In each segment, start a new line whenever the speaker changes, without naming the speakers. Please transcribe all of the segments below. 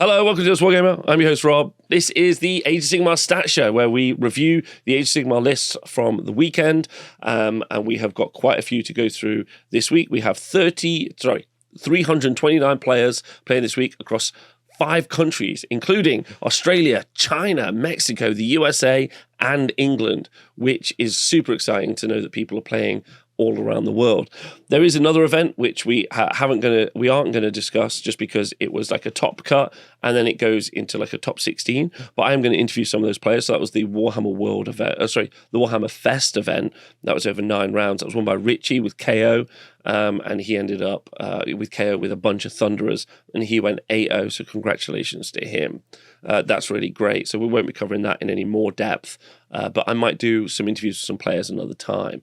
Hello, welcome to this Wargamer. I'm your host, Rob. This is the Age of Sigmar Stat Show, where we review the Age of Sigmar lists from the weekend, and we have got quite a few to go through this week. We have 329 players playing this week across 5 countries, including Australia, China, Mexico, the USA, and England, which is super exciting to know that people are playing all around the world. There is another event which we aren't going to discuss just because it was like a top cut and then it goes into like a top 16. But I am going to interview some of those players. So that was the Warhammer World event. The Warhammer Fest event. That was over 9 rounds. That was won by Richie with KO, and he ended up with KO with a bunch of Thunderers, and he went 8-0. So congratulations to him. That's really great. So we won't be covering that in any more depth, but I might do some interviews with some players another time.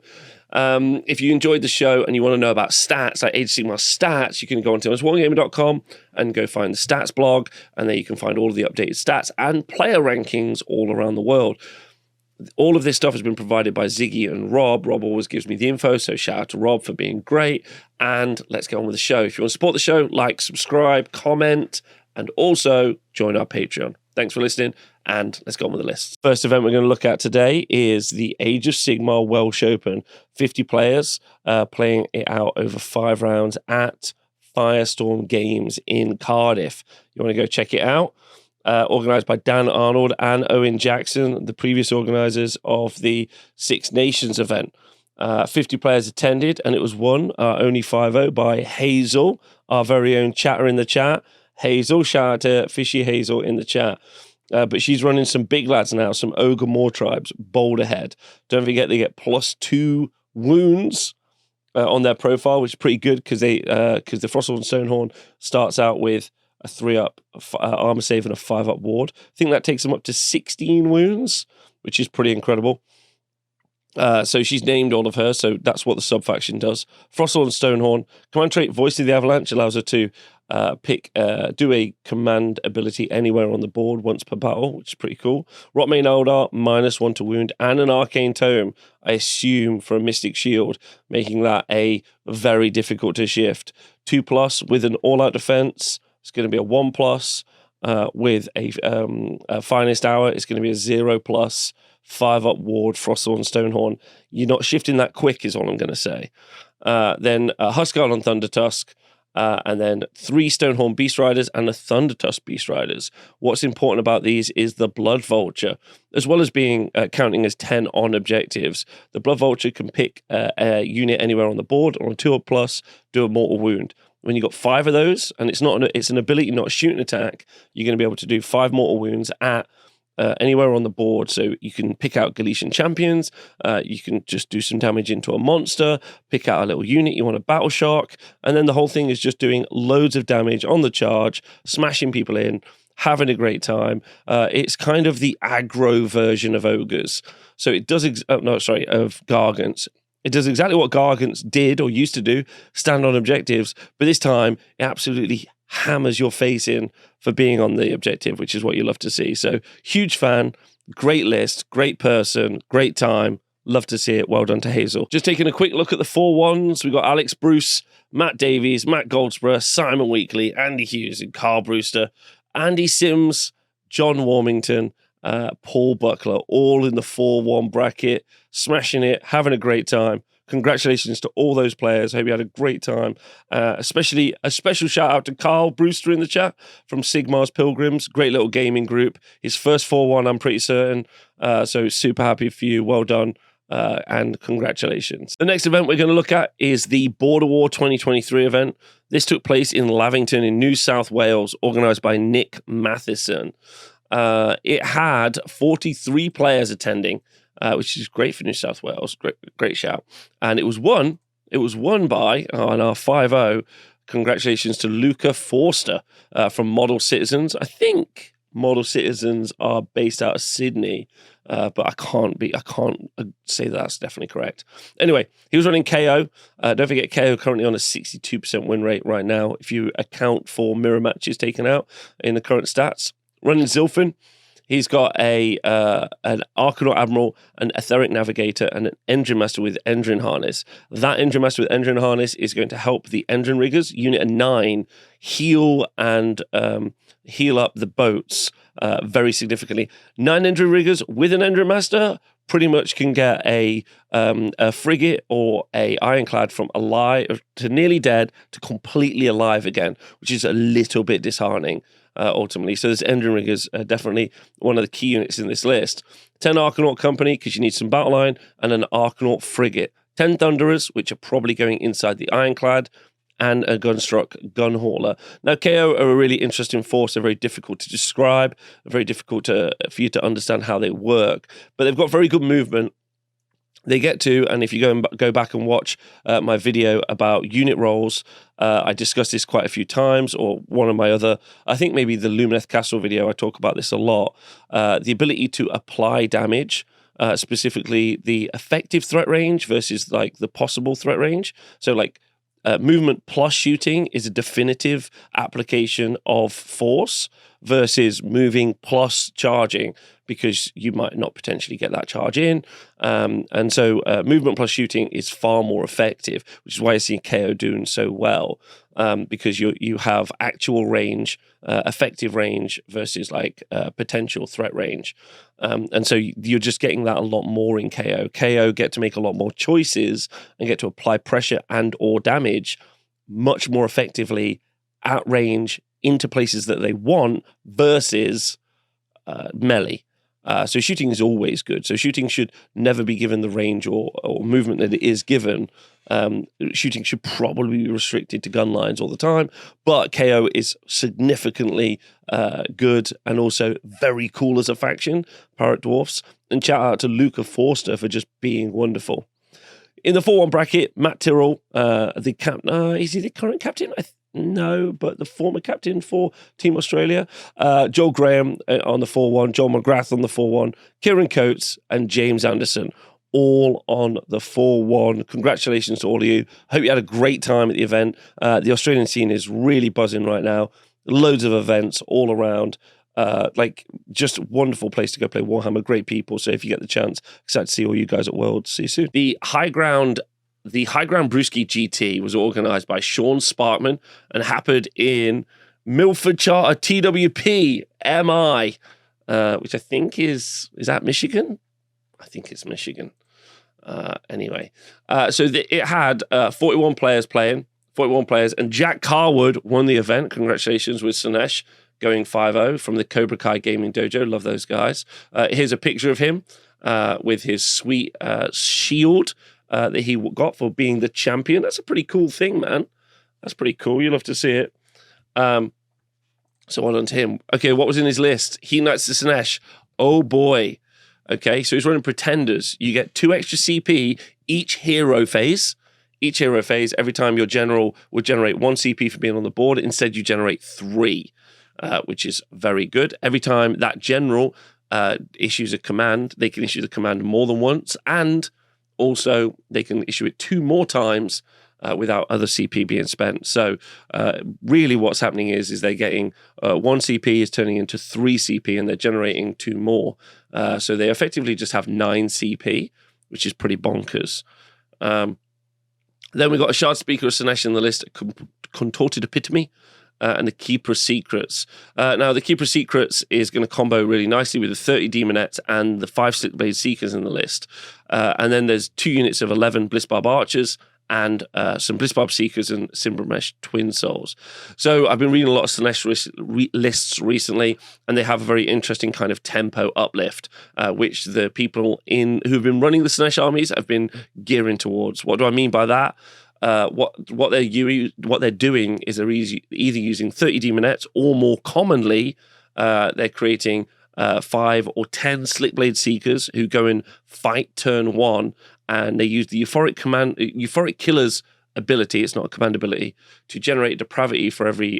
If you enjoyed the show and you want to know about stats, like Age of Sigmar stats, you can go onto wargamer.com and go find the stats blog, and there you can find all of the updated stats and player rankings all around the world. All of this stuff has been provided by Ziggy and Rob. Rob always gives me the info, so shout out to Rob for being great. And let's get on with the show. If you want to support the show, like, subscribe, comment, and also join our Patreon. Thanks for listening, and let's go on with the list. First event we're going to look at today is the Age of Sigmar Welsh Open. 50 players playing it out over 5 rounds at Firestorm Games in Cardiff. You want to go check it out? Organised by Dan Arnold and Owen Jackson, the previous organisers of the Six Nations event. 50 players attended, and it was won only 5-0 by Hazel, our very own chatter in the chat. Hazel, shout out to Fishy Hazel in the chat. But she's running some big lads now, some Ogre Moor tribes, bold ahead. Don't forget they get +2 wounds on their profile, which is pretty good because the Frostlord and Stonehorn starts out with a 3-up armor save and a 5-up ward. I think that takes them up to 16 wounds, which is pretty incredible. So she's named all of her, so that's what the sub-faction does. Frostlord and Stonehorn. Command trait Voice of the Avalanche allows her to do a command ability anywhere on the board once per battle, which is pretty cool. Rotmane Eldar, -1 to wound, and an Arcane Tome, I assume, for a Mystic Shield, making that a very difficult to shift. 2+ with an all-out defense. It's going to be a 1+. With a Finest Hour, it's going to be a 0+. 5-up ward, Frostlord and Stonehorn. You're not shifting that quick, is all I'm going to say. Then Huskard on Thundertusk, and then 3 Stonehorn Beast Riders and a Thundertusk Beast Riders. What's important about these is the Blood Vulture, as well as being counting as 10 on objectives. The Blood Vulture can pick a unit anywhere on the board, or on 2+, do a mortal wound. When you've got 5 of those, and it's an ability, not a shooting attack, you're going to be able to do 5 mortal wounds at anywhere on the board. So you can pick out Galician champions, you can just do some damage into a monster, pick out a little unit you want to battle shock, and then the whole thing is just doing loads of damage on the charge, smashing people in, having a great time. It's kind of the aggro version of ogres. So it does of Gargants. It does exactly what Gargants did or used to do, stand on objectives, but this time it absolutely hammers your face in for being on the objective, which is what you love to see. So huge fan, great list, great person, great time. Love to see it. Well done to Hazel. Just taking a quick look at the 4-1s. We've got Alex Bruce, Matt Davies, Matt Goldsborough, Simon Weekly, Andy Hughes and Carl Brewster, Andy Sims, John Warmington, Paul Buckler, all in the 4-1 bracket, smashing it, having a great time. Congratulations to all those players. I hope you had a great time. Especially a special shout out to Carl Brewster in the chat from Sigmar's Pilgrims. Great little gaming group. His first 4-1, I'm pretty certain. So super happy for you. Well done. And congratulations. The next event we're going to look at is the Border War 2023 event. This took place in Lavington in New South Wales, organised by Nick Matheson. It had 43 players attending, which is great for New South Wales. Great shout. And it was won by, on our 5-0, congratulations to Luca Forster from Model Citizens. I think Model Citizens are based out of Sydney, but I can't say that's definitely correct. Anyway, he was running KO. Don't forget, KO currently on a 62% win rate right now, if you account for mirror matches taken out in the current stats. Running Zilfin. He's got an Archanaut Admiral, an Etheric Navigator, and an Engine Master with Engine Harness. That Engine Master with Engine Harness is going to help the Engine Riggers, Unit 9, heal and heal up the boats very significantly. 9 Engine Riggers with an Engine Master pretty much can get a frigate or a ironclad from alive to nearly dead to completely alive again, which is a little bit disheartening ultimately. So this Engine Riggers are definitely one of the key units in this list. 10 Archanaut Company, because you need some battle line, and an Archanaut Frigate. 10 Thunderers, which are probably going inside the ironclad, and a Gunstruck Gun Hauler. Now, KO are a really interesting force. They're very difficult to describe, very difficult for you to understand how they work, but they've got very good movement. They get to, and if you go back and watch my video about unit roles, I discussed this quite a few times, or one of my other, I think maybe the Lumineth Castle video, I talk about this a lot. The ability to apply damage, specifically the effective threat range versus like the possible threat range. So like movement plus shooting is a definitive application of force versus moving plus charging, because you might not potentially get that charge in. And so movement plus shooting is far more effective, which is why I see KO doing so well, because you have actual range, effective range versus like potential threat range. And so you're just getting that a lot more in KO. KO get to make a lot more choices and get to apply pressure and or damage much more effectively at range into places that they want versus melee. So shooting is always good. So shooting should never be given the range or movement that it is given. Shooting should probably be restricted to gun lines all the time, but KO is significantly good and also very cool as a faction, Pirate Dwarfs. And shout out to Luca Forster for just being wonderful. In the 4-1 bracket, Matt Tyrrell, the captain, is he the current captain? No, but the former captain for Team Australia. Joel Graham on the 4-1, Joel McGrath on the 4-1, Kieran Coates and James Anderson all on the 4-1. Congratulations to all of you. Hope you had a great time at the event. The Australian scene is really buzzing right now. Loads of events all around. Like just a wonderful place to go play Warhammer. Great people. So if you get the chance, excited to see all you guys at Worlds. See you soon. The High Ground Brewski GT was organised by Sean Sparkman and happened in Milford Charter TWP MI, which I think is that Michigan? I think it's Michigan. Anyway, so it had 41 players playing, 41 players, and Jack Carwood won the event. Congratulations with Sinesh going 5-0 from the Cobra Kai Gaming Dojo. Love those guys. Here's a picture of him with his sweet shield that he got for being the champion. That's a pretty cool thing, man. That's pretty cool. You'll have to see it. So well done to him. Okay, what was in his list? He Knights to Sinesh. Oh boy. Okay, so he's running Pretenders. You get 2 extra CP each hero phase. Each hero phase, every time your general would generate 1 CP for being on the board. Instead, you generate 3, which is very good. Every time that general issues a command, they can issue the command more than once, and also they can issue it 2 more times without other CP being spent. So really what's happening is they're getting 1 CP is turning into 3 CP, and they're generating 2 more. So they effectively just have 9 CP, which is pretty bonkers. Then we've got a Shard Speaker of Sinesh in the list, Contorted Epitome, and the Keeper of Secrets. Now, the Keeper of Secrets is going to combo really nicely with the 30 Demonettes and the 5 Slickblade Seekers in the list. And then there's 2 units of 11 Blissbarb Archers and some Blissbarb Seekers and Simbramesh Twin Souls. So I've been reading a lot of Sinesh lists recently, and they have a very interesting kind of tempo uplift, which the people who've been running the Sinesh armies have been gearing towards. What do I mean by that? What they're doing is they're either using 30 Demonettes, or more commonly, they're creating 5 or 10 Slickblade Seekers who go and fight turn 1, and they use the Euphoric Killer's ability, it's not a command ability, to generate depravity for every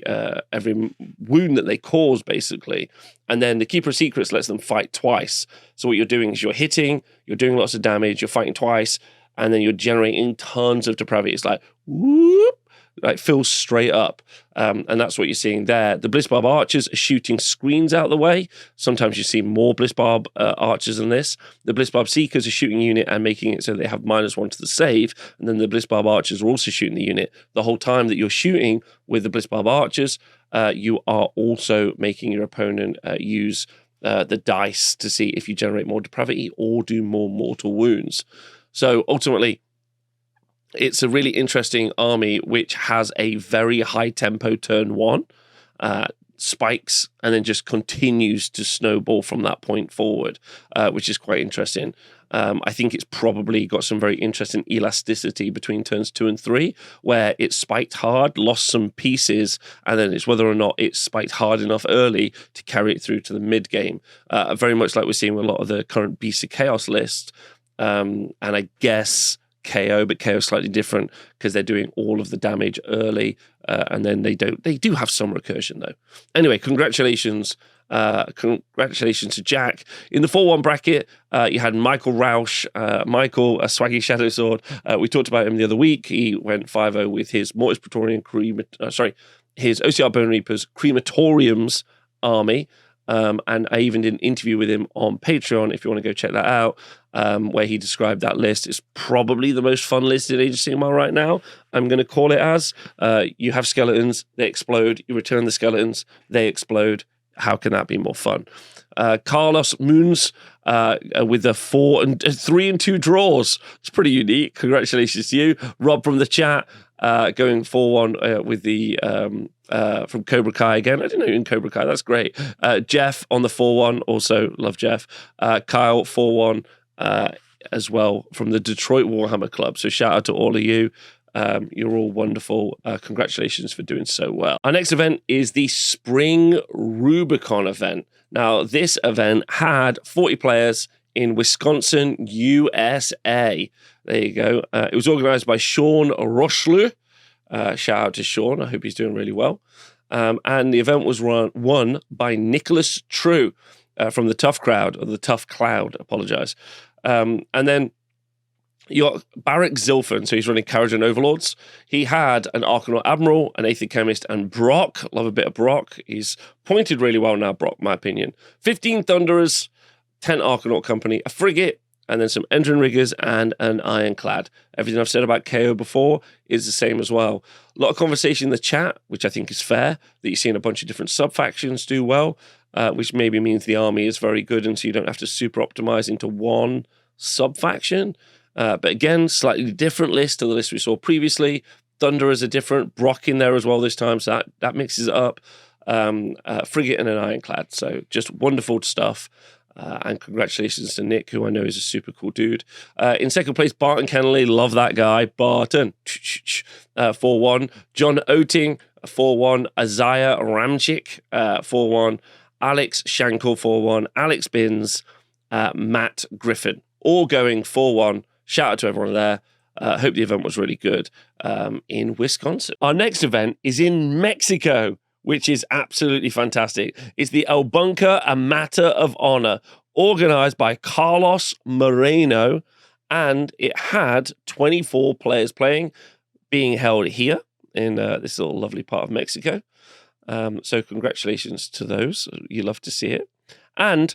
wound that they cause, basically. And then the Keeper of Secrets lets them fight twice. So what you're doing is you're hitting, you're doing lots of damage, you're fighting twice, and then you're generating tons of depravity. It's like, whoop. like fills straight up. And that's what you're seeing there. The Blitzbarb archers are shooting screens out the way. Sometimes you see more Blitzbarb archers than this. The Blitzbarb seekers are shooting unit and making it so they have -1 to the save. And then the Blitzbarb archers are also shooting the unit. The whole time that you're shooting with the Blitzbarb archers, you are also making your opponent use the dice to see if you generate more depravity or do more mortal wounds. So ultimately, it's a really interesting army which has a very high tempo turn 1, spikes, and then just continues to snowball from that point forward, which is quite interesting. I think it's probably got some very interesting elasticity between turns 2 and 3, where it spiked hard, lost some pieces, and then it's whether or not it spiked hard enough early to carry it through to the mid game. Very much like we're seeing with a lot of the current Beasts of Chaos lists, and I guess KO, but KO is slightly different because they're doing all of the damage early, and then they do have some recursion though. Anyway, congratulations to Jack. In the 4-1 bracket, you had Michael Rausch, Michael, a swaggy Shadow Sword. We talked about him the other week. He went 5-0 with his Mortis Praetorian his OCR Bone Reapers Crematoriums army. And I even did an interview with him on Patreon, if you want to go check that out, where he described that list. It's probably the most fun list in Age of Sigmar right now. I'm going to call it as. You have skeletons, they explode. You return the skeletons, they explode. How can that be more fun? Carlos Moons with the 3 and 2 draws. It's pretty unique. Congratulations to you. Rob from the chat going 4-1 with the from Cobra Kai again. I didn't know you in Cobra Kai. That's great. Jeff on the 4-1. Also love Jeff. Kyle 4-1 as well from the Detroit Warhammer Club. So shout out to all of you. You're all wonderful. Congratulations for doing so well. Our next event is the Spring Rubicon event. Now, this event had 40 players in Wisconsin, USA. There you go. It was organized by Sean Rocheleau. Shout out to Sean. I hope he's doing really well. And the event was won by Nicholas True from the Tough Crowd, or the Tough Cloud, apologize. And then you got Barrick Zilfan, so he's running Karajan Overlords. He had an Arcanaut Admiral, an Aether Chemist, and Brock. Love a bit of Brock. He's pointed really well now, Brock, my opinion. 15 Thunderers, 10 Arcanaut Company, a Frigate, and then some Endrin Riggers and an Ironclad. Everything I've said about KO before is the same as well. A lot of conversation in the chat, which I think is fair, that you're seeing a bunch of different sub-factions do well, which maybe means the army is very good, and so you don't have to super optimize into one sub-faction. But again, slightly different list to the list we saw previously. Thunderers are different. Brock in there as well this time, so that mixes it up. Frigate and an Ironclad. So just wonderful stuff. And congratulations to Nick, who I know is a super cool dude. In second place, Barton Kennelly. Love that guy. Barton. 4-1. John Oting, 4-1. Isaiah Ramchik, 4-1. Alex Shankel, 4-1. Alex Binns, Matt Griffin. All going 4-1. Shout out to everyone there. Hope the event was really good in Wisconsin. Our next event is in Mexico, which is absolutely fantastic. It's the El Bunker, a Matter of Honor, organized by Carlos Moreno, and it had 24 players playing, being held here in this little lovely part of Mexico. So congratulations to those. You love to see it. And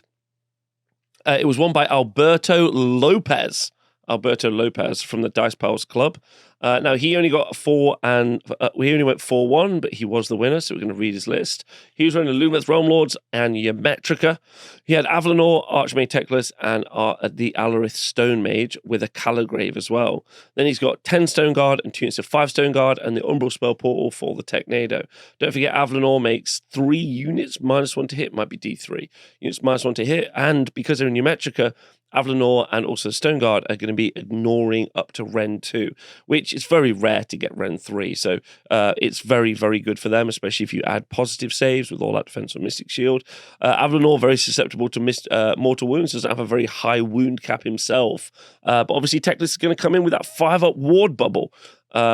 it was won by Alberto Lopez from the Dice Pals Club. Now, he only got 4 and he only went 4-1, but he was the winner, so we're going to read his list. He was running Lumeth Realm Lords and Ymetrica. He had Avalanor, Archmage Teclis, and the Alarith Stone Mage with a Caligrave as well. Then he's got 10 Stone Guard and 2 units of 5 Stone Guard and the Umbral Spell Portal for the Technado. Don't forget, Avalanor makes 3 units -1 to hit, might be D3. Units -1 to hit, and because they're in Ymetrica, Avalanor and also Stone Guard are going to be ignoring up to Ren 2, which is very rare to get Ren 3. So it's very, very good for them, especially if you add positive saves with all that defense on Mystic Shield. Avalanor, very susceptible to mortal wounds, doesn't have a very high wound cap himself. But obviously Teclis is going to come in with that 5-up ward bubble,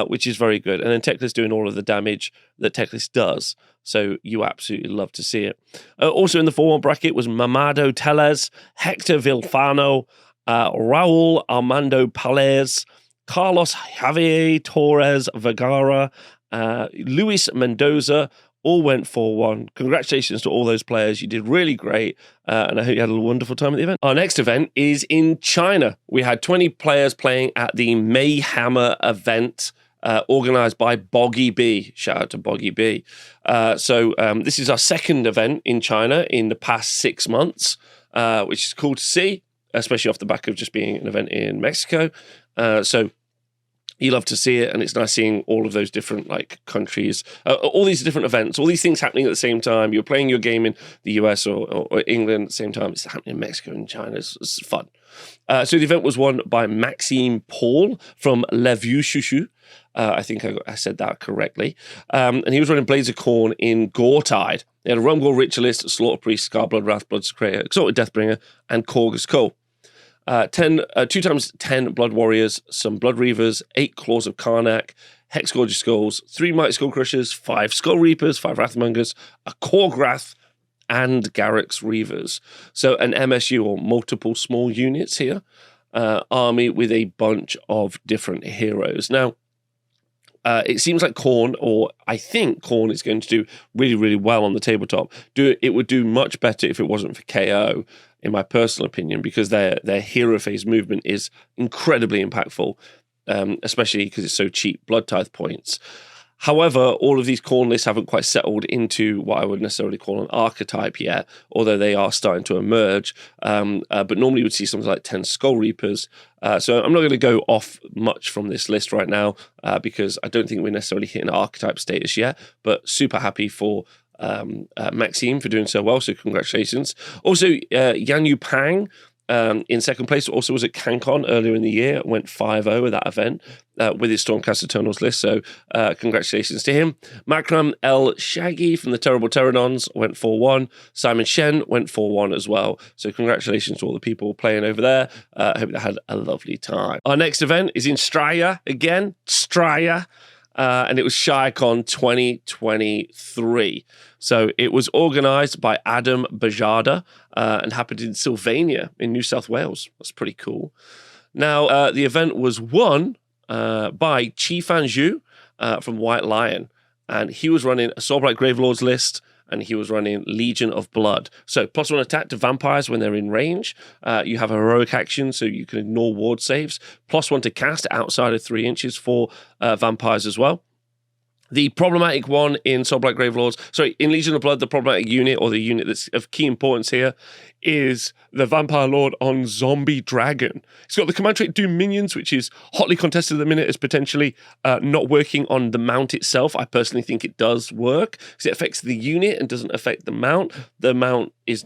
which is very good. And then Teclis doing all of the damage that Teclis does. So you absolutely love to see it. Also in the 4-1 bracket was Mamado Teles, Hector Vilfano, Raul Armando Palés, Carlos Javier Torres Vergara, Luis Mendoza, all went 4-1. Congratulations to all those players. You did really great, and I hope you had a wonderful time at the event. Our next event is in China. We had 20 players playing at the Mayhammer event, organised by Boggy B. Shout out to Boggy B. So this is our second event in China in the past 6 months, which is cool to see, especially off the back of just being an event in Mexico. So you love to see it, and it's nice seeing all of those different countries, all these different events, all these things happening at the same time. You're playing your game in the US or England at the same time. It's happening in Mexico and China. It's fun. So the event was won by Maxime Paul from Le Vieux Chouchou. I think I said that correctly. And he was running Blades of Corn in Goretide. They had a Rumgore Ritualist, Slaughter Priest, Scarblood, Wrath, Bloodsecrator, Exalted Deathbringer, and Korgus Cole. 2 times 10 Blood Warriors, some Blood Reavers, 8 Claws of Karnak, Hexgorger Skulls, 3 Mighty Skull Crushers, 5 Skull Reapers, 5 Wrathmongers, a Korgrath, and Garruk's Reavers. So an MSU, or multiple small units here, army with a bunch of different heroes. Now, it seems like Khorne, or I think Khorne, is going to do really, really well on the tabletop. It would do much better if it wasn't for KO, in my personal opinion, because their hero phase movement is incredibly impactful, especially because it's so cheap blood tithe points. However, all of these Khorne lists haven't quite settled into what I would necessarily call an archetype yet, although they are starting to emerge. But normally you would see something like 10 Skull Reapers. So I'm not going to go off much from this list right now, because I don't think we're necessarily hitting archetype status yet, but super happy for Maxime for doing so well, so congratulations. Also, Yan Yu Pang in second place also was at CanCon earlier in the year, went 5-0 at that event with his Stormcast Eternals list, so congratulations to him. Makram El Shaggy from the Terrible Pteranons went 4-1. Simon Shen went 4-1 as well, so congratulations to all the people playing over there. I hope they had a lovely time. Our next event is in Straya again, and it was ShireCon 2023. So it was organised by Adam Bajada and happened in Sylvania in New South Wales. That's pretty cool. Now, the event was won by Chi Fan Zhu from White Lion, and he was running a Soulblight Gravelords list, and he was running Legion of Blood. So +1 attack to vampires when they're in range. You have a heroic action, so you can ignore ward saves. +1 to cast outside of 3 inches for vampires as well. The problematic one in Soulblight Gravelords, in Legion of Blood, the problematic unit, or the unit that's of key importance here, is the Vampire Lord on Zombie Dragon. It's got the command trait Doom Minions, which is hotly contested at the minute as potentially not working on the mount itself. I personally think it does work, because it affects the unit and doesn't affect the mount. The mount is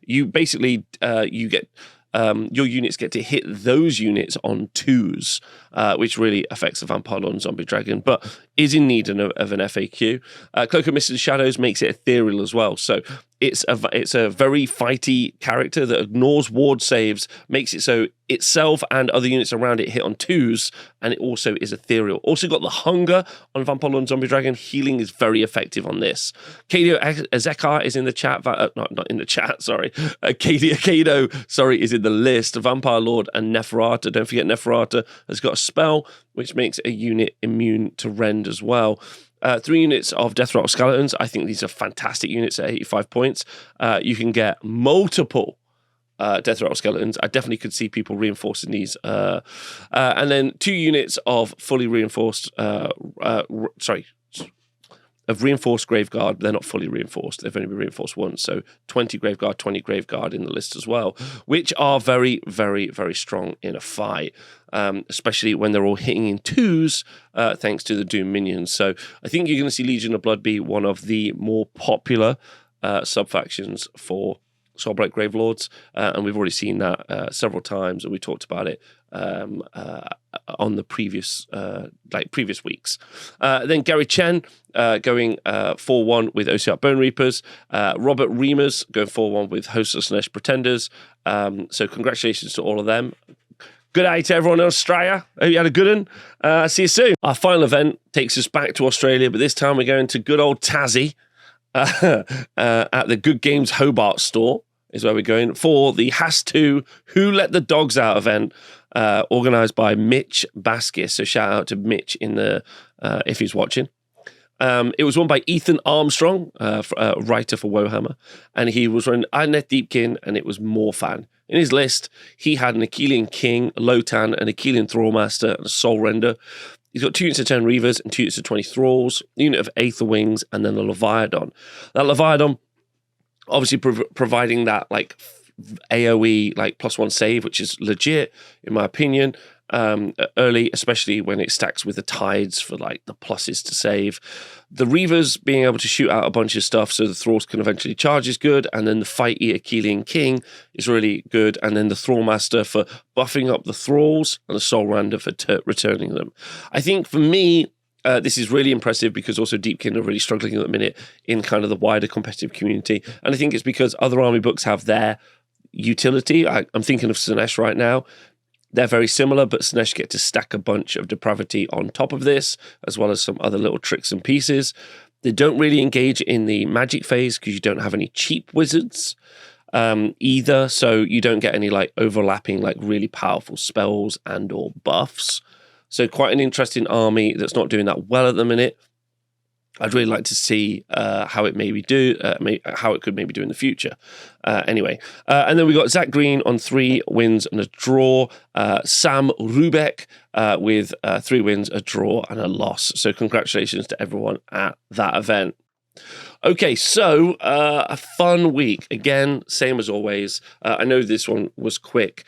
you basically, you get... your units get to hit those units on 2s, which really affects the Vampire Lord and Zombie Dragon, but is in need of an FAQ. Cloak of Mist and Shadows makes it ethereal as well, so it's a very fighty character that ignores ward saves, makes it so itself and other units around it hit on 2s, and it also is ethereal. Also got the Hunger on Vampire Lord and Zombie Dragon. Healing is very effective on this. Kato Ezekar is in the chat. Not in the chat, sorry. Kato, is in the list. Vampire Lord and Neferata. Don't forget Neferata has got a spell which makes a unit immune to rend as well. 3 units of Death Rattle Skeletons. I think these are fantastic units at 85 points. You can get multiple Death Rattle Skeletons. I definitely could see people reinforcing these. And then 2 units of fully reinforced, of reinforced Graveguard. They're not fully reinforced. They've only been reinforced once. So 20 Graveguard, 20 Graveguard in the list as well, which are very, very, very strong in a fight, especially when they're all hitting in 2s, thanks to the Doom Minions. So I think you're going to see Legion of Blood be one of the more popular sub-factions for Soulblight Gravelords, and we've already seen that several times, and we talked about it on the previous weeks. Then Gary Chen going 4-1 with OCR Bone Reapers. Robert Reimers going 4-1 with Hosts of Slanesh Pretenders. So congratulations to all of them. Good day to everyone in Australia. Hope you had a good one. See you soon. Our final event takes us back to Australia, but this time we're going to good old Tassie at the Good Games Hobart store is where we're going for the Has To Who Let the Dogs Out event. organized by Mitch Baskis. So shout out to Mitch in the if he's watching. It was won by Ethan Armstrong, writer for Warhammer, and he was running Adnet Deepkin, and it was Morfan. In his list, he had an Achillean King, a Lotan, an Achillean Thrallmaster, and a Soul Render. He's got 2 units of 10 Reavers and 2 units of 20 Thralls, a unit of Aether Wings, and then a Leviathan. That Leviathan, obviously providing that like AoE like +1 save, which is legit in my opinion. Early, especially when it stacks with the tides for like the pluses to save. The Reavers being able to shoot out a bunch of stuff so the Thralls can eventually charge is good, and then the fighty Achillean King is really good, and then the Thrallmaster for buffing up the Thralls, and the Soul Render for returning them. I think for me, this is really impressive because also Deepkin are really struggling at the minute in kind of the wider competitive community, and I think it's because other army books have their utility. I'm thinking of Slaanesh right now. They're very similar, but Slaanesh get to stack a bunch of depravity on top of this, as well as some other little tricks and pieces. They don't really engage in the magic phase because you don't have any cheap wizards either, so you don't get any like overlapping, like really powerful spells and or buffs. So quite an interesting army that's not doing that well at the minute. I'd really like to see how it how it could maybe do in the future. Anyway, and then we got Zach Green on 3 wins and a draw. Sam Rubeck with 3 wins, a draw, and a loss. So congratulations to everyone at that event. Okay, so a fun week. Again, same as always. I know this one was quick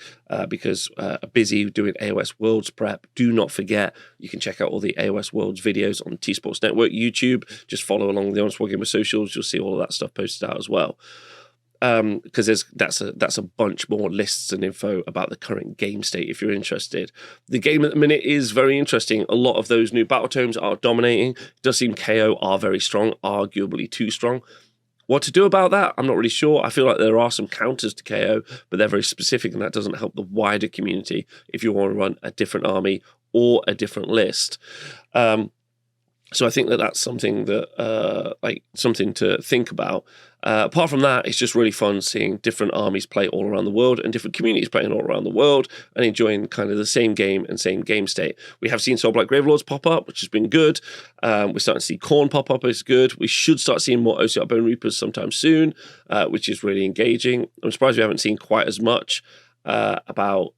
because busy doing AOS Worlds prep. Do not forget, you can check out all the AOS Worlds videos on T Sports Network YouTube. Just follow along the Honest Wargamer socials. You'll see all of that stuff posted out as well. Because that's a bunch more lists and info about the current game state if you're interested. The game at the minute is very interesting. A lot of those new battle tomes are dominating. It does seem KO are very strong, arguably too strong. What to do about that? I'm not really sure. I feel like there are some counters to KO, but they're very specific, and that doesn't help the wider community if you want to run a different army or a different list. So I think that's something that something to think about. Apart from that, it's just really fun seeing different armies play all around the world and different communities playing all around the world and enjoying kind of the same game and same game state. We have seen Soulblight Gravelords pop up, which has been good. We're starting to see Khorne pop up, which is good. We should start seeing more OCR Bone Reapers sometime soon, which is really engaging. I'm surprised we haven't seen quite as much about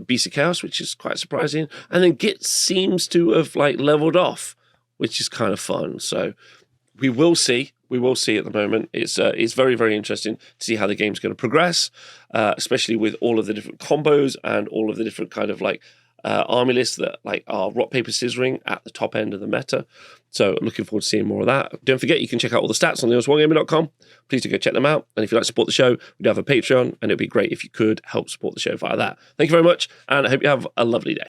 Beast of Chaos, which is quite surprising. And then Git seems to have like leveled off, which is kind of fun. So we will see. We will see at the moment. It's very, very interesting to see how the game's going to progress, especially with all of the different combos and all of the different kind of like army lists that like are rock, paper, scissoring at the top end of the meta. So looking forward to seeing more of that. Don't forget, you can check out all the stats on thehonorwargamer.com. Please do go check them out. And if you'd like to support the show, we do have a Patreon, and it'd be great if you could help support the show via that. Thank you very much, and I hope you have a lovely day.